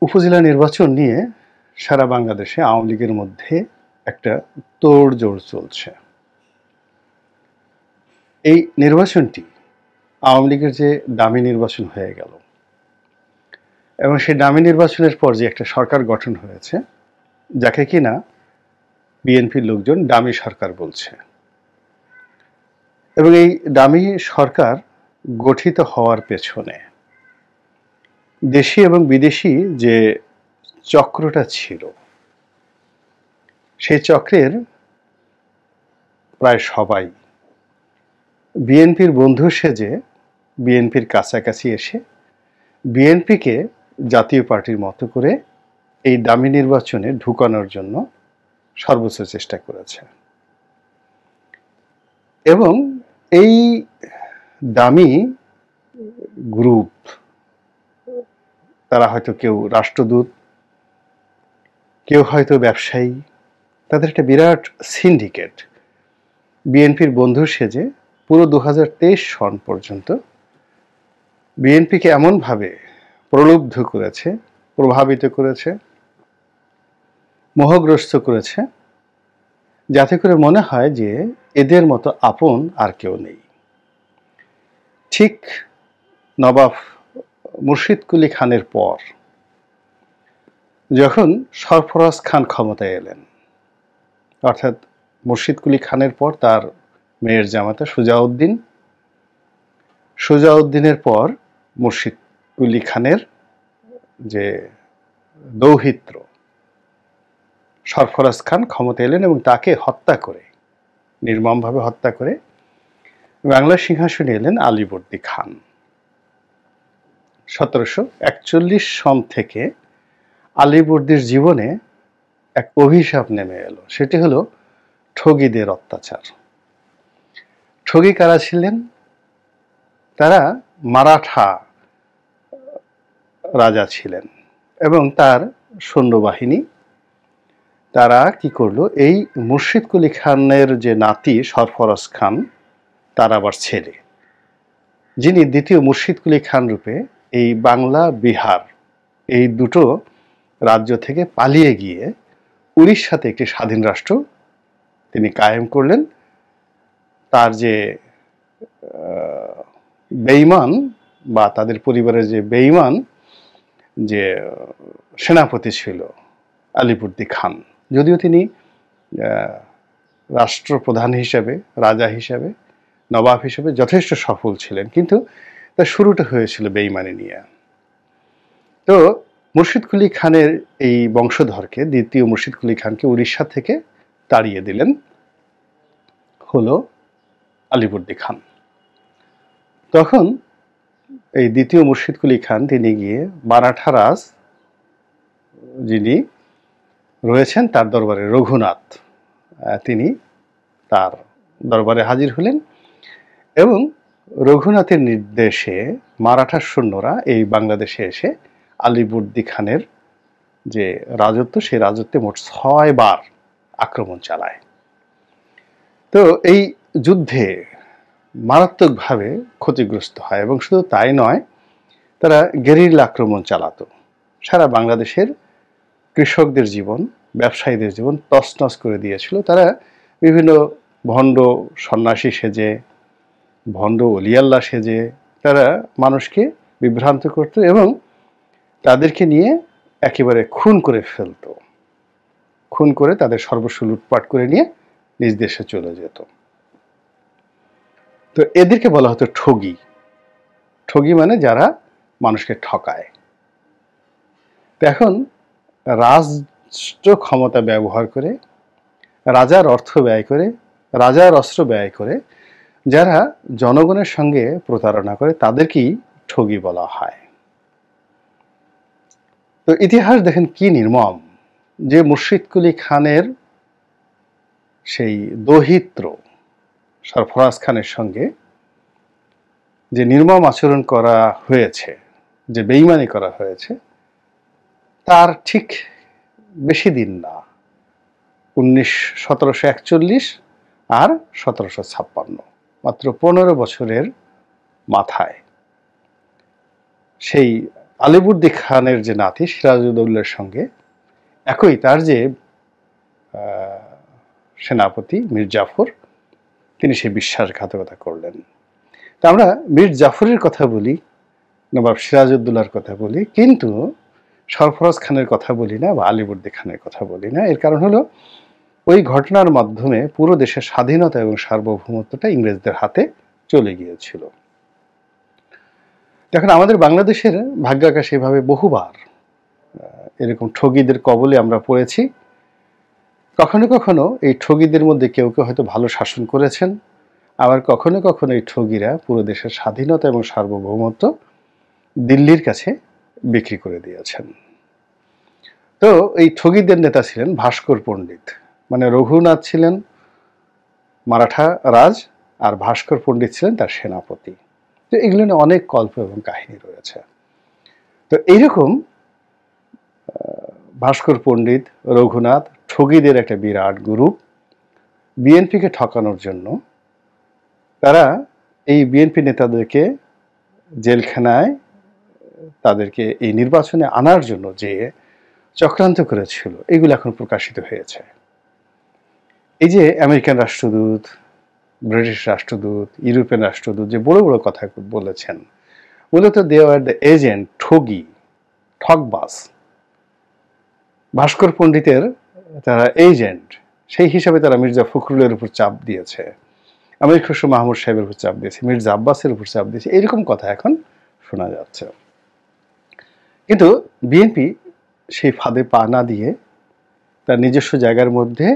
উপজেলা নির্বাচন নিয়ে সারা বাংলাদেশে আওয়ামী লীগের মধ্যে একটা তোড়জোড় চলছে। এই নির্বাচনটি আওয়ামী লীগের যে ডামি নির্বাচন হয়ে গেল এবং সেই ডামি নির্বাচনের পর যে একটা সরকার গঠন হয়েছে, যাকে কিনা বিএনপির লোকজন ডামি সরকার বলছে, এবং এই ডামি সরকার গঠিত হওয়ার পেছনে দেশি এবং বিদেশি যে চক্রটা ছিল, সেই চক্রের প্রায় সবাই বিএনপির বন্ধু সেজে বিএনপির কাছাকাছি এসে বিএনপিকে জাতীয় পার্টির মতো করে এই ডামি নির্বাচনে ঢুকানোর জন্য সর্বোচ্চ চেষ্টা করেছে। এবং এই ডামি গ্রুপ, তারা হয়তো কেউ রাষ্ট্রদূত, কেউ হয়তো ব্যবসায়ী, তাদের একটা বিরাট সিন্ডিকেট বিএনপির বন্ধু সেজে পুরো 2023 সন পর্যন্ত বিএনপিকে এমনভাবে প্রলুব্ধ করেছে, প্রভাবিত করেছে, মোহগ্রস্ত করেছে, যাতে করে মনে হয় যে এদের মতো আপন আর কেউ নেই। ঠিক নবাব মুর্শিদ কুলি খানের পর যখন সরফরাজ খান ক্ষমতায় এলেন, অর্থাৎ মুর্শিদ কুলি খানের পর তার মেয়ের জামাতা সুজাউদ্দিনের পর মুর্শিদ কুলি খানের যে দৌহিত্র সরফরাজ খান ক্ষমতা এলেন এবং তাকে হত্যা করে, নির্মমভাবে হত্যা করে বাংলার সিংহাসনে এলেন আলীবর্দী খান। 1741 সন থেকে আলীবর্দীর জীবনে এক অভিশাপ নেমে এলো, সেটি হলো ঠগীদের অত্যাচার। ঠগী কারা ছিলেন? তারা মারাঠা রাজা ছিলেন এবং তার সৈন্যবাহিনী। তারা কি করলো, এই মুর্শিদ কুলি খানের যে নাতি সরফরাজ খান, তার আবার ছেলে, যিনি দ্বিতীয় মুর্শিদ কুলি খান রূপে এই বাংলা বিহার এই দুটো রাজ্য থেকে পালিয়ে গিয়ে উড়িষ্যাতে একটি স্বাধীন রাষ্ট্র তিনি কায়েম করলেন। তার যে বেঈমান বা তাদের পরিবারের যে বেঈমান যে সেনাপতি ছিল আলীবর্দী খান, যদিও তিনি রাষ্ট্রপ্রধান হিসাবে, রাজা হিসাবে, নবাব হিসেবে যথেষ্ট সফল ছিলেন, কিন্তু তার শুরুটা হয়েছিল বেঈমানি নিয়ে। তো মুর্শিদ কুলি খানের এই বংশধরকে, দ্বিতীয় মুর্শিদ কুলি খানকে উড়িষ্যা থেকে তাড়িয়ে দিলেন হলো আলীবর্দী খান। তখন এই দ্বিতীয় মুর্শিদ কুলি খান তিনি গিয়ে মারাঠা রাজ যিনি রয়েছেন তার দরবারে, রঘুনাথ, তিনি তার দরবারে হাজির হলেন এবং রঘুনাথের নির্দেশে মারাঠা সৈন্যরা এই বাংলাদেশে এসে আলীবর্দী খানের যে রাজত্ব, সেই রাজত্বে মোট 6 বার আক্রমণ চালায়। তো এই যুদ্ধে মারাত্মকভাবে ক্ষতিগ্রস্ত হয় এবং শুধু তাই নয়, তারা গেরিলা আক্রমণ চালাতো। সারা বাংলাদেশের কৃষকদের জীবন, ব্যবসায়ীদের জীবন তছনছ করে দিয়েছিল। তারা বিভিন্ন ভণ্ড সন্ন্যাসী সেজে, ভণ্ড অলিয়াল্লা সেজে তারা মানুষকে বিভ্রান্ত করত এবং তাদেরকে নিয়ে একেবারে খুন করে ফেলত, খুন করে তাদের সর্বস্ব লুটপাট করে নিয়ে নিজ দেশে চলে যেত। তো এদেরকে বলা হতো ঠগী। ঠগী মানে যারা মানুষকে ঠকায়। তো এখন রাষ্ট্র ক্ষমতা ব্যবহার করে, রাজার অর্থ ব্যয় করে, রাজার অস্ত্র ব্যয় করে যারা জনগণের সঙ্গে প্রতারণা করে, তাদেরকেই ঠগী বলা হয়। তো ইতিহাস দেখেন কি নির্মম, যে মুর্শিদ কুলি খানের সেই দৌহিত্র সরফরাজ খানের সঙ্গে যে নির্মম আচরণ করা হয়েছে, যে বেঈমানি করা হয়েছে, তার ঠিক বেশি দিন না, 1741 আর 1756, মাত্র 15 বছরের মাথায় সেই আলিবর্দী খানের যে নাতি সিরাজউদ্দৌলার সঙ্গে একই তার যে সেনাপতি মীর জাফর, তিনি সেই বিশ্বাসঘাতকতা করলেন। তা আমরা মীর জাফরের কথা বলি, নবাব সিরাজউদ্দৌলার কথা বলি, কিন্তু সরফরাজ খানের কথা বলি না বা আলিবর্দী খানের কথা বলি না। এর কারণ হলো ওই ঘটনার মাধ্যমে পুরো দেশের স্বাধীনতা এবং সার্বভৌমত্বটা ইংরেজদের হাতে চলে গিয়েছিল। এখন আমাদের বাংলাদেশের ভাগ্যাকাশ এভাবে বহুবার এরকম ঠগীদের কবলে আমরা পড়েছি। কখনো কখনো এই ঠগীদের মধ্যে কেউ কেউ হয়তো ভালো শাসন করেছেন, আবার কখনো কখনো এই ঠগীরা পুরো দেশের স্বাধীনতা এবং সার্বভৌমত্ব দিল্লির কাছে বিক্রি করে দিয়েছেন। তো এই ঠগীদের নেতা ছিলেন ভাস্কর পণ্ডিত, মানে রঘুনাথ ছিলেন মারাঠা রাজ আর ভাস্কর পণ্ডিত ছিলেন তার সেনাপতি। তো এগুলো নিয়ে অনেক গল্প এবং কাহিনী রয়েছে। তো এইরকম ভাস্কর পণ্ডিত, রঘুনাথ, ঠগীদের একটা বিরাট গ্রুপ বিএনপিকে ঠকানোর জন্য তারা এই বিএনপি নেতাদেরকে জেলখানায় তাদেরকে এই নির্বাচনে আনার জন্য যে চক্রান্ত করেছিল এগুলো এখন প্রকাশিত হয়েছে। এই যে আমেরিকান রাষ্ট্রদূত, ব্রিটিশ রাষ্ট্রদূত, ইউরোপিয়ান রাষ্ট্রদূত যে বড় বড় কথা বলেছেন, মূলত দে আর দ্য এজেন্ট, ঠগী, ঠকবাজ। ভাস্কর পণ্ডিতের তারা এজেন্ট, সেই হিসাবে তারা মির্জা ফখরুলের উপর চাপ দিয়েছে, আমির খসরু মাহমুদ সাহেবের উপর চাপ দিয়েছে, মির্জা আব্বাসের উপর চাপ দিয়েছে, এরকম কথা এখন শোনা যাচ্ছে। কিন্তু বিএনপি সেই ফাঁদে পা না দিয়ে তার নিজস্ব জায়গার মধ্যে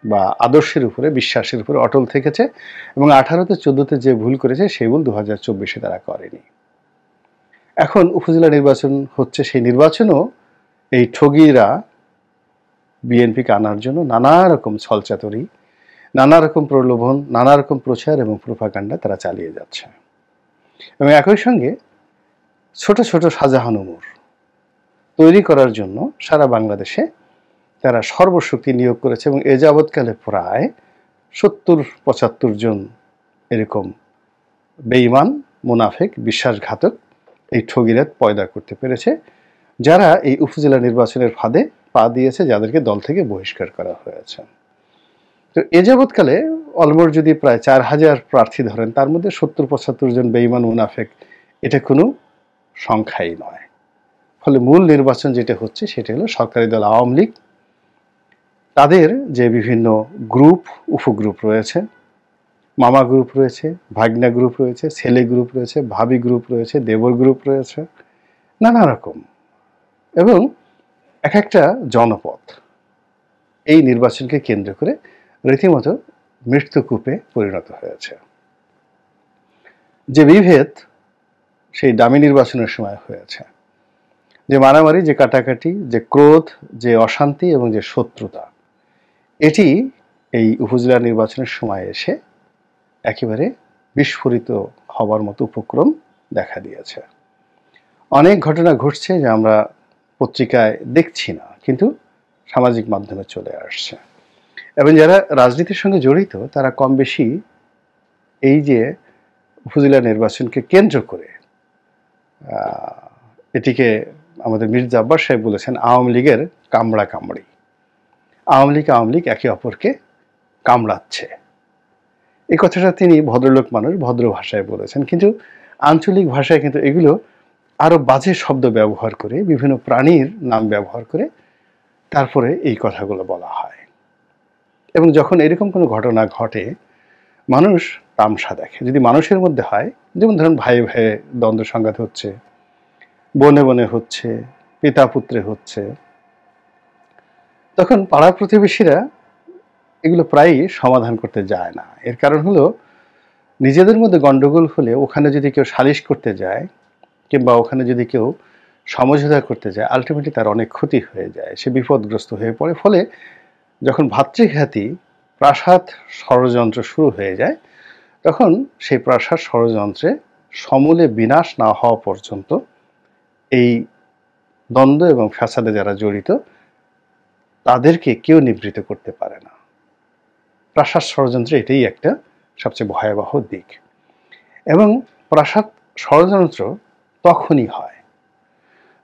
বা আদর্শের উপরে, বিশ্বাসের উপরে অটল থেকেছে এবং 18তে 14তে যে ভুল করেছে সেই ভুল 2024-এ তারা করেনি। এখন উপজেলা নির্বাচন হচ্ছে, সেই নির্বাচনও এই ঠগীরা বিএনপিকে আনার জন্য নানা রকম ছলচাতুরি, নানা রকম প্রলোভন, নানা রকম প্রচার এবং প্রোপাগান্ডা তারা চালিয়ে যাচ্ছে। এবং একই সঙ্গে ছোট ছোট শাহজাহানুমুর তৈরি করার জন্য সারা বাংলাদেশে তারা সর্বশক্তি নিয়োগ করেছে এবং এ যাবৎকালে প্রায় 70-75 জন এরকম বেঈমান, মুনাফেক, বিশ্বাসঘাতক এই ঠগীরা পয়দা করতে পেরেছে, যারা এই উপজেলা নির্বাচনের ফাঁদে পা দিয়েছে, যাদেরকে দল থেকে বহিষ্কার করা হয়েছে। তো এ যাবৎকালে অলমোস্ট যদি প্রায় 4000 প্রার্থী ধরেন, তার মধ্যে 70-75 জন বেঈমান, মুনাফেক, এটা কোনো সংখ্যাই নয়। ফলে মূল নির্বাচন যেটা হচ্ছে সেটা হলো সরকারি দল আওয়ামী লীগ, তাদের যে বিভিন্ন গ্রুপ, উপগ্রুপ রয়েছে, মামা গ্রুপ রয়েছে, ভাগনা গ্রুপ রয়েছে, ছেলে গ্রুপ রয়েছে, ভাবি গ্রুপ রয়েছে, দেবর গ্রুপ রয়েছে, নানা রকম, এবং এক একটা জনপদ এই নির্বাচনকে কেন্দ্র করে রীতিমতো মৃত্যুকূপে পরিণত হয়েছে। যে বিভেদ সেই দামি নির্বাচনের সময় হয়েছে, যে মারামারি, যে কাটাকাটি, যে ক্রোধ, যে অশান্তি এবং যে শত্রুতা, এটি এই উপজেলা নির্বাচনের সময় এসে একেবারে বিস্ফোরিত হবার মতো উপক্রম দেখা দিয়েছে। অনেক ঘটনা ঘটছে যে আমরা পত্রিকায় দেখছি না, কিন্তু সামাজিক মাধ্যমে চলে আসছে। এবং যারা রাজনীতির সঙ্গে জড়িত তারা কম বেশি এই যে উপজেলা নির্বাচনকে কেন্দ্র করে এটিকে, আমাদের মির্জা আব্বাস সাহেব বলেছেন, আওয়ামী লীগের কামড়া কামড়ি। আওয়ামী লীগ একে অপরকে কামড়াচ্ছে। এই কথাটা তিনি ভদ্রলোক মানুষ, ভদ্র ভাষায় বলেছেন, কিন্তু আঞ্চলিক ভাষায় কিন্তু এগুলো আরো বাজে শব্দ ব্যবহার করে, বিভিন্ন প্রাণীর নাম ব্যবহার করে তারপরে এই কথাগুলো বলা হয়। এবং যখন এরকম কোনো ঘটনা ঘটে, মানুষ তামসা দেখে। যদি মানুষের মধ্যে হয়, যেমন ধরুন ভাই ভাইয়ে দ্বন্দ্ব সংঘাত হচ্ছে, বনে বনে হচ্ছে, পিতা পুত্রে হচ্ছে, তখন পাড়া প্রতিবেশীরা এগুলো প্রায়ই সমাধান করতে যায় না। এর কারণ হলো, নিজেদের মধ্যে গন্ডগোল হলে ওখানে যদি কেউ সালিশ করতে যায় কিংবা ওখানে যদি কেউ সমঝোতা করতে যায়, আলটিমেটলি তার অনেক ক্ষতি হয়ে যায়, সে বিপদগ্রস্ত হয়ে পড়ে। ফলে যখন ভাতৃঘাতী প্রাসাদ ষড়যন্ত্র শুরু হয়ে যায়, তখন সেই প্রাসাদ ষড়যন্ত্রে সমূলে বিনাশ না হওয়া পর্যন্ত এই দ্বন্দ্ব এবং ফ্যাসাদে যারা জড়িত তাদেরকে কেউ নিবৃত্ত করতে পারে না। প্রাসাদ ষড়যন্ত্রে এটাই একটা সবচেয়ে ভয়াবহ দিক। এবং প্রাসাদ ষড়যন্ত্র তখনই হয়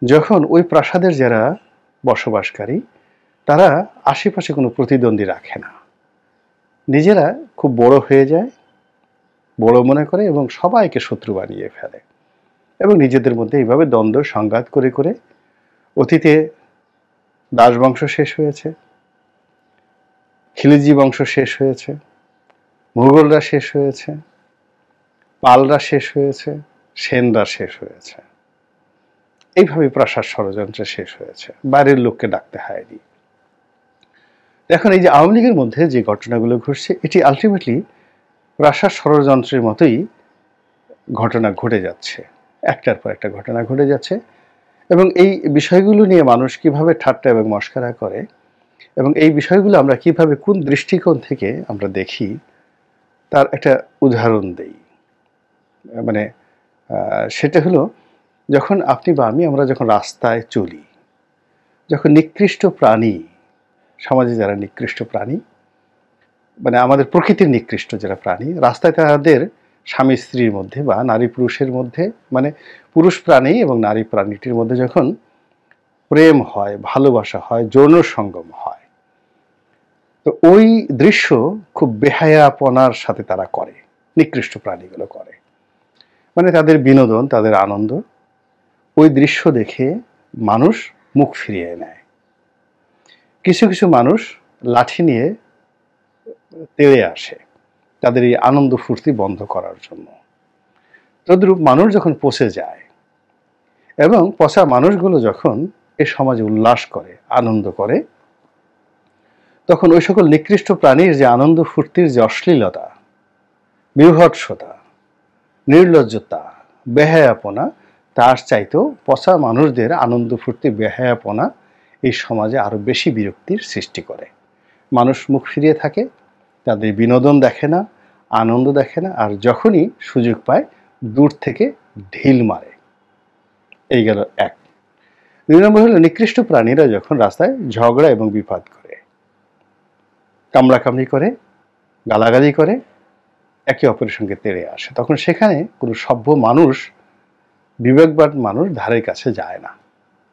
যখন ওই প্রাসাদের যারা বসবাসকারী তারা আশেপাশে কোনো প্রতিদ্বন্দ্বী রাখে না, নিজেরা খুব বড় হয়ে যায়, বড় মনে করে এবং সবাইকে শত্রু বানিয়ে ফেলে এবং নিজেদের মধ্যে এইভাবে দ্বন্দ্ব সংঘাত করে করে অতীতে দাস বংশ শেষ হয়েছে, খিলজি বংশ শেষ হয়েছে, মুঘলরা শেষ হয়েছে, পালরা শেষ হয়েছে, সেনরা শেষ হয়েছে। এইভাবে প্রাসাদ ষড়যন্ত্র শেষ হয়েছে, বাইরের লোককে ডাকতে হয়নি। এখন এই যে আওয়ামী লীগের মধ্যে যে ঘটনাগুলো ঘটছে এটি আলটিমেটলি প্রাসাদ ষড়যন্ত্রের মতোই ঘটনা ঘটে যাচ্ছে, একটার পর একটা ঘটনা ঘটে যাচ্ছে এবং এই বিষয়গুলো নিয়ে মানুষ কিভাবে ঠাট্টা এবং মশকরা করে এবং এই বিষয়গুলো আমরা কিভাবে কোন দৃষ্টিকোণ থেকে আমরা দেখি তার একটা উদাহরণ দেই। মানে সেটা হলো যখন আপনি বা আমরা যখন রাস্তায় চলি, যখন নিকৃষ্ট প্রাণী, সমাজে যারা নিকৃষ্ট প্রাণী, মানে আমাদের প্রকৃতির নিকৃষ্ট যারা প্রাণী, রাস্তায় তাদের স্বামী স্ত্রীর মধ্যে বা নারী পুরুষের মধ্যে, মানে পুরুষ প্রাণী এবং নারী প্রাণীটির মধ্যে যখন প্রেম হয়, ভালোবাসা হয়, যৌন সঙ্গম হয়, তো ওই দৃশ্য খুব বেহায়াপনার সাথে তারা করে, নিকৃষ্ট প্রাণীগুলো করে। মানে তাদের বিনোদন, তাদের আনন্দ, ওই দৃশ্য দেখে মানুষ মুখ ফিরিয়ে নেয়। কিছু কিছু মানুষ লাঠি নিয়ে তেড়ে আসে তাদের এই আনন্দ ফুর্তি বন্ধ করার জন্য। তদ্রূপ মানুষ যখন পচে যায় এবং পচা মানুষগুলো যখন এ সমাজে উল্লাস করে, আনন্দ করে, তখন ওই সকল নিকৃষ্ট প্রাণীর যে আনন্দ ফুর্তির যে অশ্লীলতা, বীভৎসতা, নির্লজ্জতা, বেহায়াপনা, তার চাইতেও পচা মানুষদের আনন্দ ফুর্তি, বেহায়াপনা এই সমাজে আরো বেশি বিরক্তির সৃষ্টি করে। মানুষ মুখ ফিরিয়ে থাকে, তাদের বিনোদন দেখে না, আনন্দ দেখে না, আর যখনই সুযোগ পায় দূর থেকে ঢিল মারে। এই গেল এক। দুই নম্বর হলো নিকৃষ্ট প্রাণীরা যখন রাস্তায় ঝগড়া এবং বিবাদ করে, কামড়াকামড়ি করে, গালাগালি করে, একে অপরের সঙ্গে তেড়ে আসে, তখন সেখানে কোনো সভ্য মানুষ, বিবেকবান মানুষ ধারের কাছে যায় না,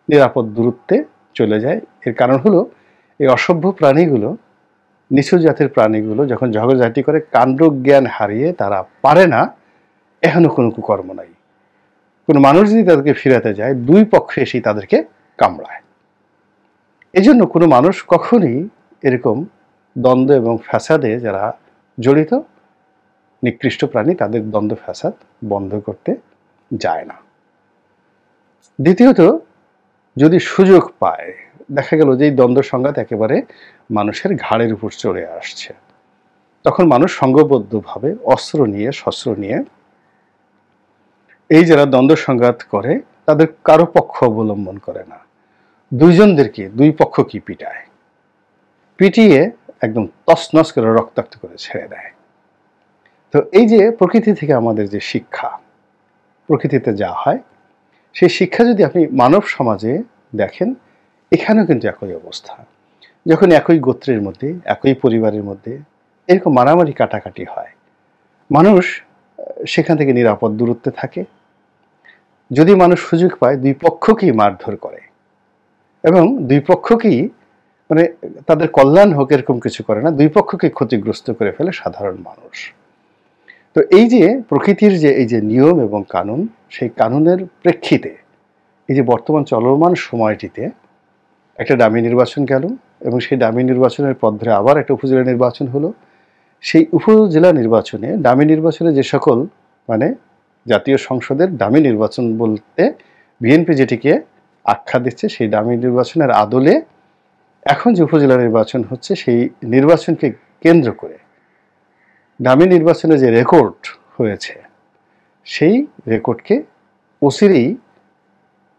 নিরাপদ দূরত্বে চলে যায়। এর কারণ হলো এই অসভ্য প্রাণীগুলো, নিচু জাতের প্রাণীগুলো যখন ঝগড়াঝাটি করে কাণ্ড জ্ঞান হারিয়ে তারা পারে না, এখনো কোনো কুকর্ম নাই। কোনো মানুষ যদি তাদেরকে ফিরাতে যায়, দুই পক্ষে এসেই তাদেরকে কামড়ায়। এই জন্য কোনো মানুষ কখনই এরকম দ্বন্দ্ব এবং ফ্যাসাদে যারা জড়িত নিকৃষ্ট প্রাণী, তাদের দ্বন্দ্ব ফ্যাসাদ বন্ধ করতে যায় না। দ্বিতীয়ত, যদি সুযোগ পায়, দেখা গেল যে এই দ্বন্দ্ব সংঘাত একেবারে মানুষের ঘাড়ের উপর চড়ে আসছে, তখন মানুষ সংঘবদ্ধভাবে অস্ত্র নিয়ে, শস্ত্র নিয়ে এই যারা দ্বন্দ্ব সংঘাত করে তাদের কারো পক্ষ অবলম্বন করে না, দুইজনদেরকে, দুই পক্ষকে পিটায়, পিটিয়ে একদম তছনছ করে রক্তাক্ত করে ছেড়ে দেয়। তো এই যে প্রকৃতি থেকে আমাদের যে শিক্ষা, প্রকৃতিতে যা হয়, সেই শিক্ষা যদি আপনি মানব সমাজে দেখেন, এখানেও কিন্তু একই অবস্থা। যখন একই গোত্রের মধ্যে, একই পরিবারের মধ্যে এরকম মারামারি কাটাকাটি হয়, মানুষ সেখান থেকে নিরাপদ দূরত্বে থাকে। যদি মানুষ সুযোগ পায়, দুই পক্ষকেই মারধর করে এবং দুই পক্ষকেই, মানে তাদের কল্যাণ হোক এরকম কিছু করে না, দুই পক্ষকে ক্ষতিগ্রস্ত করে ফেলে সাধারণ মানুষ। তো এই যে প্রকৃতির যে এই যে নিয়ম এবং কানুন, সেই কানুনের প্রেক্ষিতে এই যে বর্তমান চলমান সময়টিতে একটা ডামি নির্বাচন গেল এবং সেই ডামি নির্বাচনের পর ধরে আবার একটা উপজেলা নির্বাচন হলো। সেই উপজেলা নির্বাচনে, ডামি নির্বাচনে যে সকল, মানে জাতীয় সংসদের ডামি নির্বাচন বলতে বিএনপি যেটিকে আখ্যা দিচ্ছে, সেই ডামি নির্বাচনের আদলে এখন যে উপজেলা নির্বাচন হচ্ছে, সেই নির্বাচনকে কেন্দ্র করে ডামি নির্বাচনে যে রেকর্ড হয়েছে, সেই রেকর্ডকে অচিরেই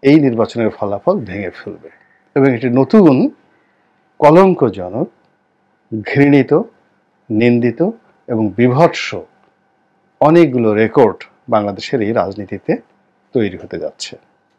এই নির্বাচনের ফলাফল ভেঙে ফেলবে এবং এটি নতুন কলঙ্কজনক, ঘৃণিত, নিন্দিত এবং বিভৎস অনেকগুলো রেকর্ড বাংলাদেশের এই রাজনীতিতে তৈরি হতে যাচ্ছে।